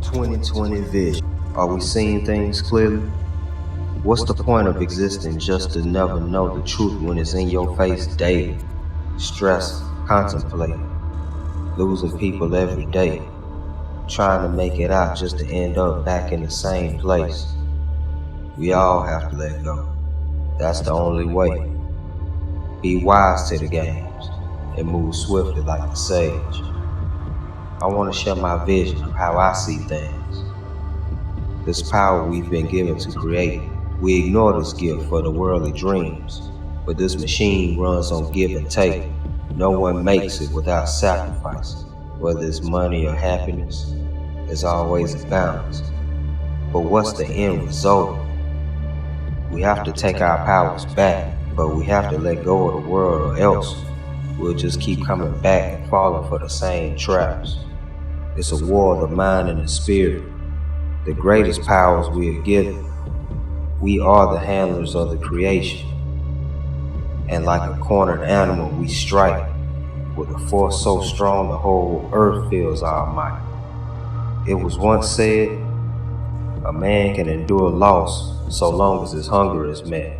2020 vision. Are we seeing things clearly? What's the point of existing just to never know the truth when it's in your face daily? Stress, contemplate, losing people every day, trying to make it out just to end up back in the same place. We all have to let go. That's the only way. Be wise to the games and move swiftly like the sage. I want to share my vision of how I see things. This power we've been given to create. We ignore this gift for the worldly dreams, but this machine runs on give and take. No one makes it without sacrifice. Whether it's money or happiness, there's always a balance. But what's the end result? We have to take our powers back, but we have to let go of the world or else we'll just keep coming back and falling for the same traps. It's a war of the mind and the spirit. The greatest powers we are given. We are the handlers of the creation. And like a cornered animal, we strike with a force so strong the whole earth feels our might. It was once said, a man can endure loss so long as his hunger is met.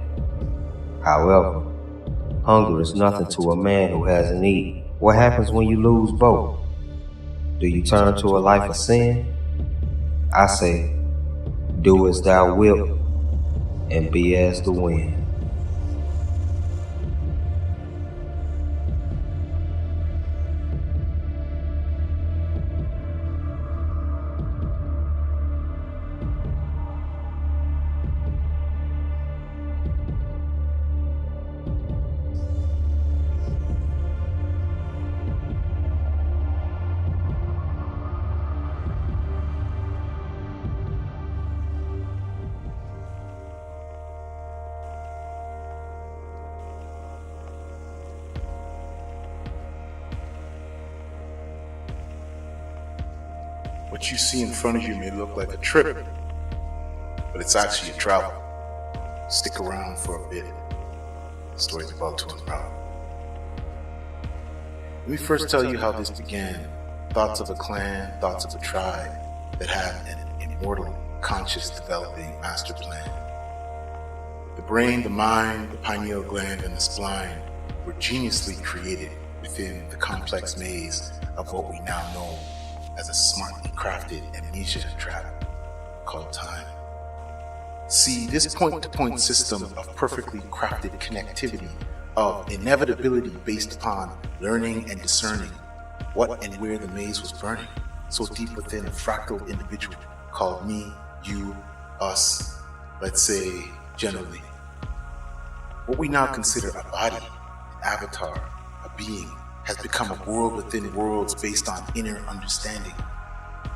However, hunger is nothing to a man who hasn't eaten. What happens when you lose both? Do you turn to a life of sin? I say, do as thou wilt, and be as the wind. What you see in front of you may look like a trip, but it's actually a travel. Stick around for a bit. The story's about to unravel. Let me first tell you how this began. Thoughts of a clan, thoughts of a tribe that had an immortal, conscious developing master plan. The brain, the mind, the pineal gland, and the spine were geniusly created within the complex maze of what we now know as a smartly crafted amnesia trap called time. See, this point-to-point system of perfectly crafted connectivity, of inevitability based upon learning and discerning what and where the maze was burning, so deep within a fractal individual called me, you, us, let's say generally. What we now consider a body, an avatar, a being, has become a world within worlds based on inner understanding.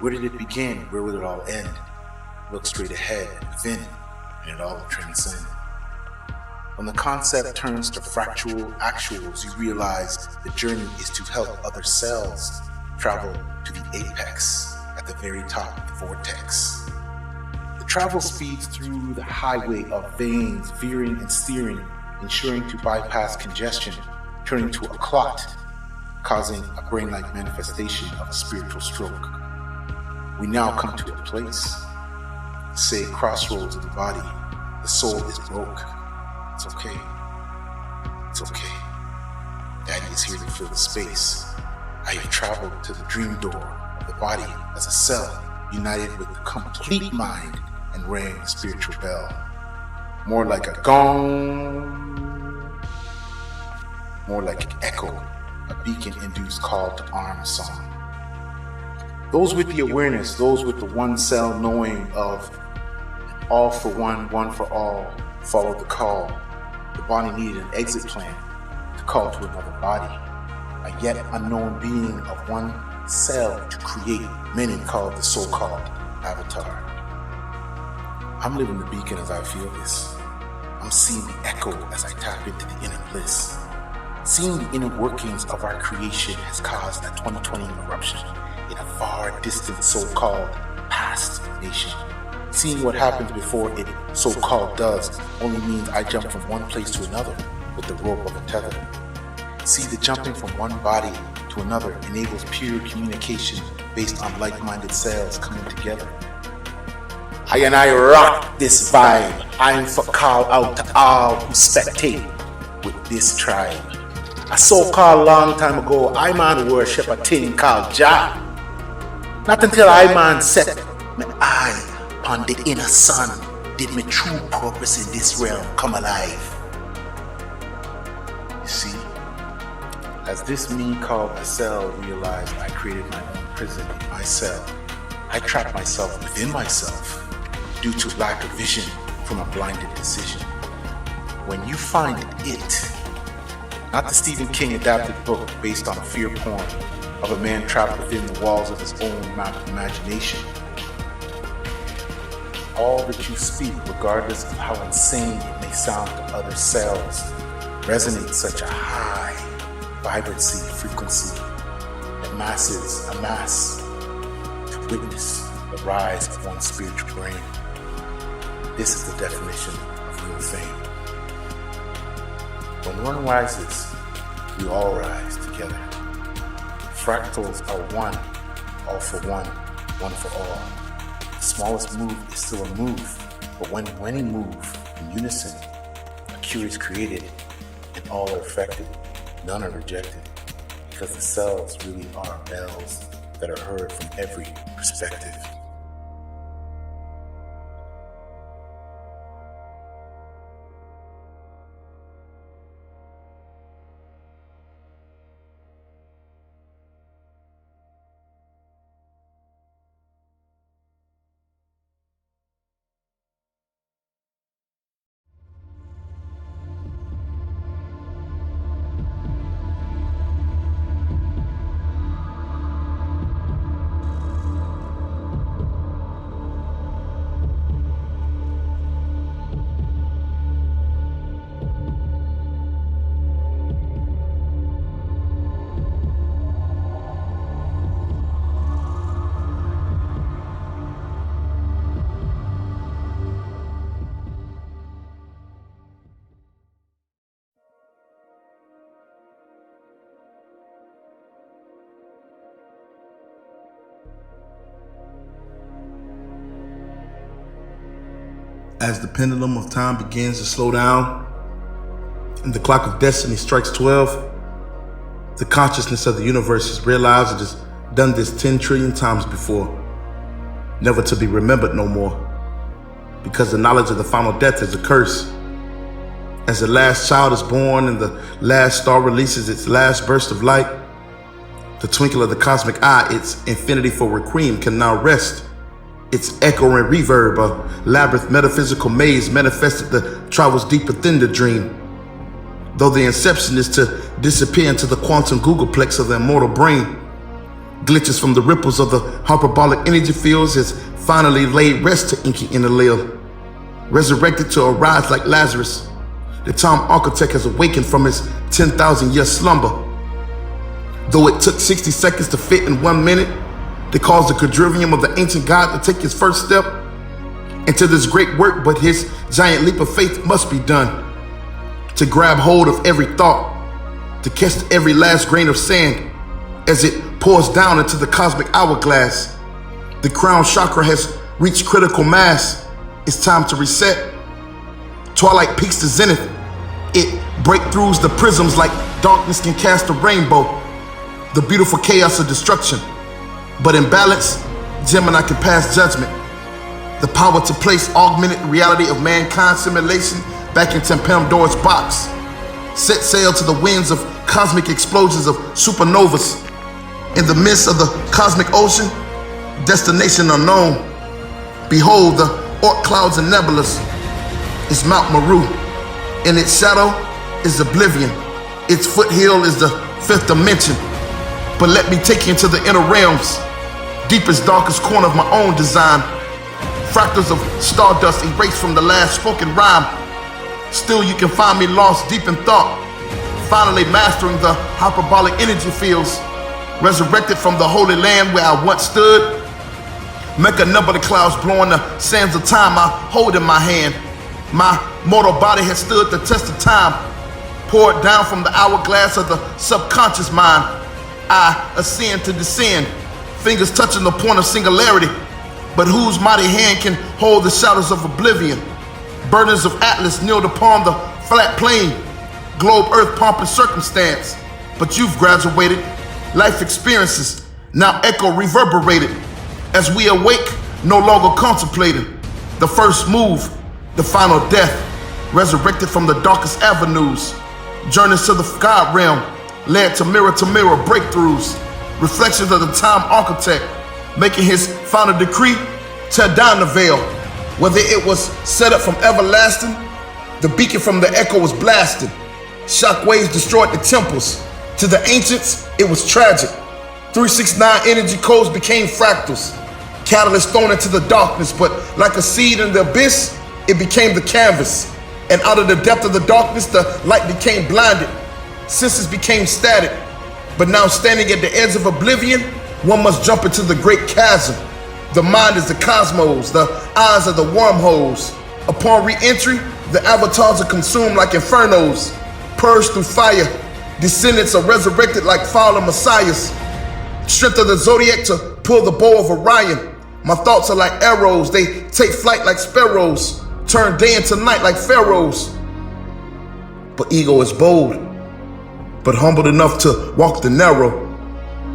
Where did it begin? Where will it all end? Look straight ahead and within, and it all will transcend. When the concept turns to fractal actuals, you realize the journey is to help other cells travel to the apex at the very top of the vortex. The travel speeds through the highway of veins, veering and steering, ensuring to bypass congestion, turning to a clot, causing a brain-like manifestation of a spiritual stroke. We now come to a place, say crossroads of the body. The soul is broke. It's okay. It's okay. Daddy is here to fill the space. I have traveled to the dream door of the body as a cell, united with the complete mind, and rang the spiritual bell. More like a gong, more like an echo, a beacon-induced call to arms song. Those with the awareness, those with the one cell knowing of all for one, one for all, follow the call. The body needed an exit plan to call to another body, a yet unknown being of one cell to create many called the so-called avatar. I'm living the beacon as I feel this. I'm seeing the echo as I tap into the inner bliss. Seeing the inner workings of our creation has caused a 2020 eruption in a far distant so-called past nation. Seeing what happens before it so-called does only means I jump from one place to another with the rope of a tether. See, the jumping from one body to another enables pure communication based on like-minded cells coming together. I and I rock this vibe. I'm for call out to all who spectate with this tribe. A so-called long time ago, I man worship a thing called Jah. Not until I man set my eye upon the inner sun did my true purpose in this realm come alive. You see, as this me called a cell realized I created my own prison in my cell, I trapped myself within myself due to lack of vision from a blinded decision. When you find it, not the Stephen King adapted book based on a fear porn of a man trapped within the walls of his own imagination. All that you speak, regardless of how insane it may sound to other cells, resonates such a high vibrancy frequency that masses amass to witness the rise of one's spiritual brain. This is the definition of real fame. When one rises, we all rise together. Fractals are one, all for one, one for all. The smallest move is still a move, but when many move in unison, a cure is created and all are affected, none are rejected, because the cells really are bells that are heard from every perspective. As the pendulum of time begins to slow down and the clock of destiny strikes 12, the consciousness of the universe has realized it has done this 10 trillion times before, never to be remembered no more, because the knowledge of the final death is a curse. As the last child is born and the last star releases its last burst of light, the twinkle of the cosmic eye, its infinity for requiem, can now rest. Its echo and reverb, a labyrinth metaphysical maze manifested that travels deep within the dream. Though the inception is to disappear into the quantum googleplex of the immortal brain, glitches from the ripples of the hyperbolic energy fields has finally laid rest to inky inner Lil. Resurrected to arise like Lazarus, the time architect has awakened from his 10,000-year slumber. Though it took 60 seconds to fit in 1 minute, to cause the quadrivium of the ancient god to take his first step into this great work, but his giant leap of faith must be done. To grab hold of every thought, to catch every last grain of sand as it pours down into the cosmic hourglass. The crown chakra has reached critical mass. It's time to reset. Twilight peaks to zenith. It breakthroughs the prisms like darkness can cast a rainbow. The beautiful chaos of destruction. But in balance, Gemini can pass judgment. The power to place augmented reality of mankind's simulation back into Pandor's box. Set sail to the winds of cosmic explosions of supernovas. In the midst of the cosmic ocean, destination unknown. Behold, the orc clouds and nebulas is Mount Meru. In its shadow is oblivion. Its foothill is the fifth dimension. But let me take you into the inner realms. Deepest, darkest corner of my own design. Fractals of stardust erased from the last spoken rhyme. Still you can find me lost deep in thought, finally mastering the hyperbolic energy fields. Resurrected from the holy land where I once stood. Make a number of clouds blowing the sands of time I hold in my hand. My mortal body has stood the test of time. Poured down from the hourglass of the subconscious mind. I ascend to descend. fingers touching the point of singularity. But whose mighty hand can hold the shadows of oblivion? Burdens of Atlas kneeled upon the flat plain, globe, earth, pomp, and circumstance. But you've graduated, life experiences now echo reverberated. As we awake, no longer contemplating the first move, the final death, resurrected from the darkest avenues. Journeys to the God realm led to mirror breakthroughs, reflections of the time architect, making his final decree, tear down the veil. Whether it was set up from everlasting, the beacon from the echo was blasted. Shockwaves destroyed the temples. To the ancients, it was tragic. 369 energy codes became fractals. Catalyst thrown into the darkness, but like a seed in the abyss, it became the canvas. And out of the depth of the darkness, the light became blinded. Senses became static. But now standing at the edge of oblivion, one must jump into the great chasm. The mind is the cosmos, the eyes are the wormholes. Upon re-entry, the avatars are consumed like infernos, purged through fire. Descendants are resurrected like fallen messiahs. Strength of the zodiac to pull the bow of Orion. My thoughts are like arrows, they take flight like sparrows, turn day into night like pharaohs. But ego is bold, but humbled enough to walk the narrow.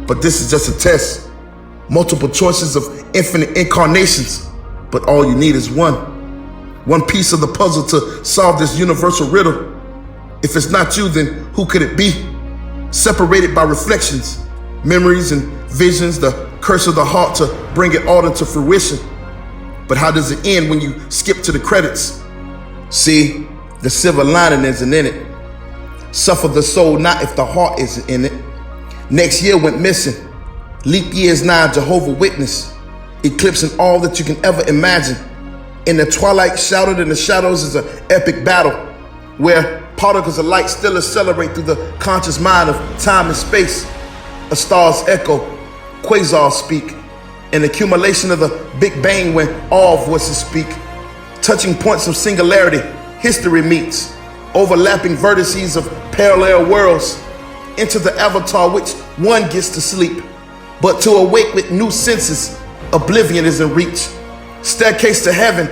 But this is just a test. Multiple choices of infinite incarnations, but all you need is one. One piece of the puzzle to solve this universal riddle. If it's not you, then who could it be? Separated by reflections, memories and visions, the curse of the heart to bring it all into fruition. But how does it end when you skip to the credits? See, the silver lining isn't in it. Suffer the soul not if the heart isn't in it. Next year went missing. Leap years now, Jehovah Witness, eclipsing all that you can ever imagine. In the twilight, shrouded in the shadows, is an epic battle where particles of light still accelerate through the conscious mind of time and space. A star's echo, quasars speak, an accumulation of the Big Bang when all voices speak. Touching points of singularity, history meets, overlapping vertices of parallel worlds. Into the avatar which one gets to sleep, but to awake with new senses, oblivion is in reach. Staircase to heaven,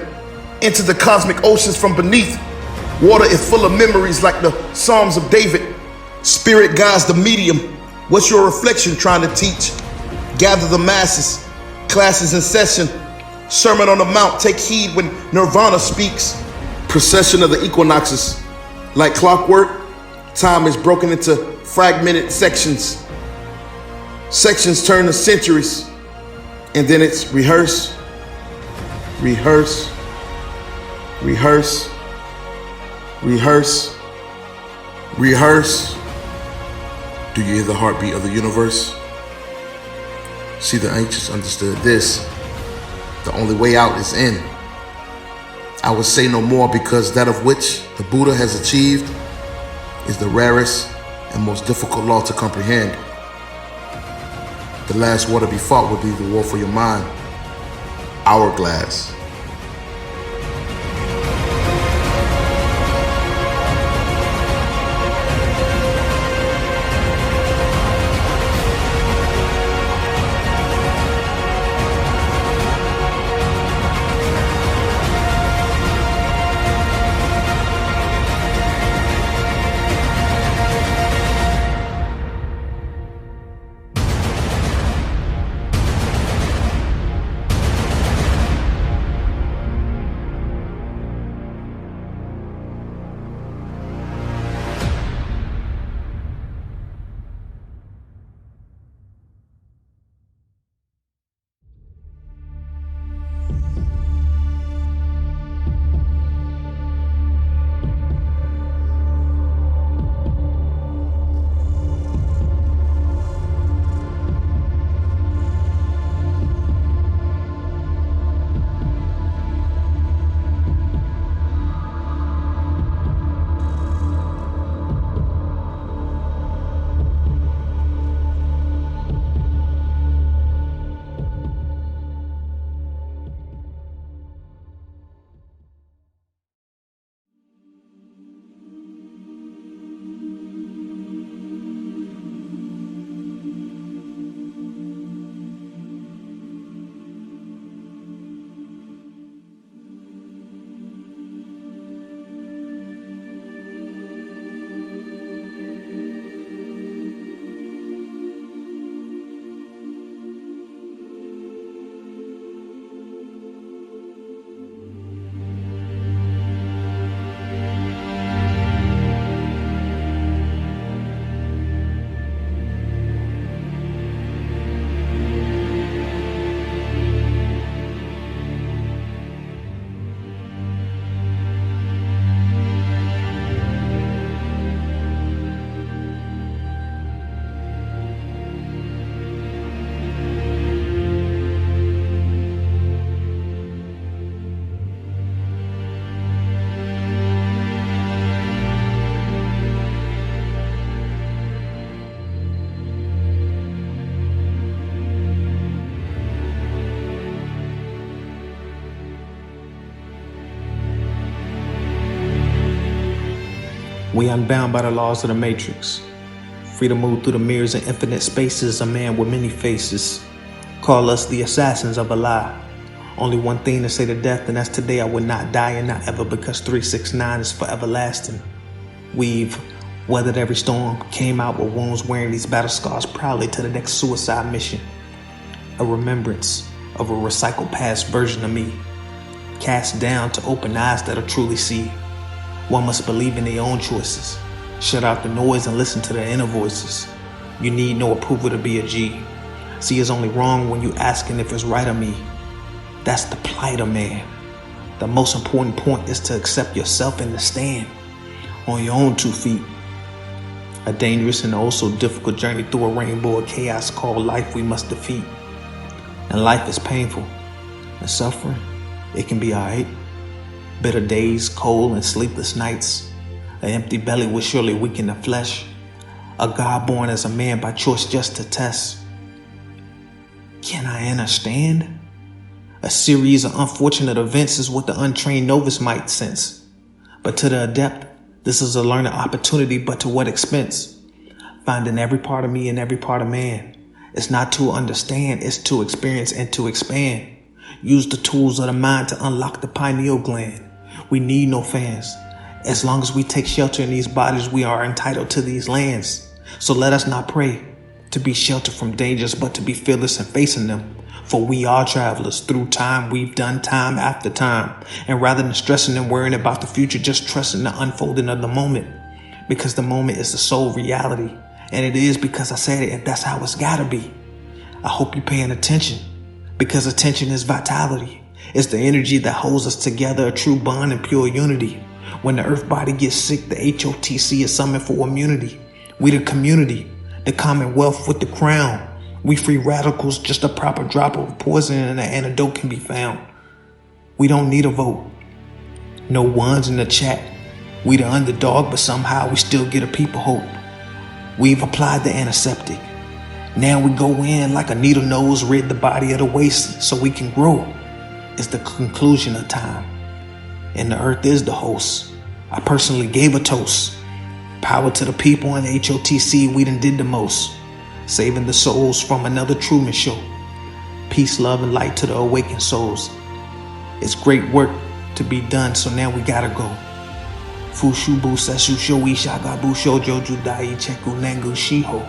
into the cosmic oceans from beneath. Water is full of memories like the Psalms of David. Spirit guides the medium. What's your reflection trying to teach? Gather the masses, classes in session. Sermon on the Mount, take heed when Nirvana speaks. Procession of the equinoxes. Like clockwork, time is broken into fragmented sections. Sections turn to centuries, and then it's rehearse, rehearse, rehearse, rehearse, rehearse. Do you hear the heartbeat of the universe? See, the ancients understood this. The only way out is in. I will say no more, because that of which the Buddha has achieved is the rarest and most difficult law to comprehend. The last war to be fought will be the war for your mind. Hourglass. We unbound by the laws of the matrix. Free to move through the mirrors and infinite spaces, a man with many faces. Call us the assassins of a lie. Only one thing to say to death, and that's today I would not die and not ever, because 369 is forever lasting. We've weathered every storm, came out with wounds, wearing these battle scars proudly to the next suicide mission. A remembrance of a recycled past version of me, cast down to open eyes that'll truly see. One must believe in their own choices. Shut out the noise and listen to their inner voices. You need no approval to be a G. See, it's only wrong when you asking if it's right of me. That's the plight of man. The most important point is to accept yourself and to stand on your own 2 feet. A dangerous and also difficult journey through a rainbow of chaos called life we must defeat. And life is painful and suffering. It can be alright. Bitter days, cold and sleepless nights. An empty belly will surely weaken the flesh. A God born as a man by choice just to test. Can I understand? A series of unfortunate events is what the untrained novice might sense. But to the adept, this is a learning opportunity, but to what expense? Finding every part of me and every part of man. It's not to understand, it's to experience and to expand. Use the tools of the mind to unlock the pineal gland. We need no fans. As long as we take shelter in these bodies, we are entitled to these lands. So let us not pray to be sheltered from dangers, but to be fearless in facing them. For we are travelers. Through time, we've done time after time. And rather than stressing and worrying about the future, just trusting the unfolding of the moment. Because the moment is the sole reality. And it is because I said it, and that's how it's gotta be. I hope you're paying attention. Because attention is vitality. It's the energy that holds us together, a true bond and pure unity. When the earth body gets sick, the H.O.T.C is summoned for immunity. We the community, the commonwealth with the crown. We free radicals, just a proper drop of poison and an antidote can be found. We don't need a vote. No ones in the chat. We the underdog, but somehow we still get a people hope. We've applied the antiseptic. Now we go in like a needle nose, rid the body of the waste so we can grow. It's the conclusion of time. And the earth is the host. I personally gave a toast. Power to the people and H.O.T.C, we done did the most. Saving the souls from another Truman Show. Peace, love, and light to the awakened souls. It's great work to be done, so now we gotta go. Fushubu Sesu Shoi Shagabu Shoujo Judai Cheku Nangu Shiho.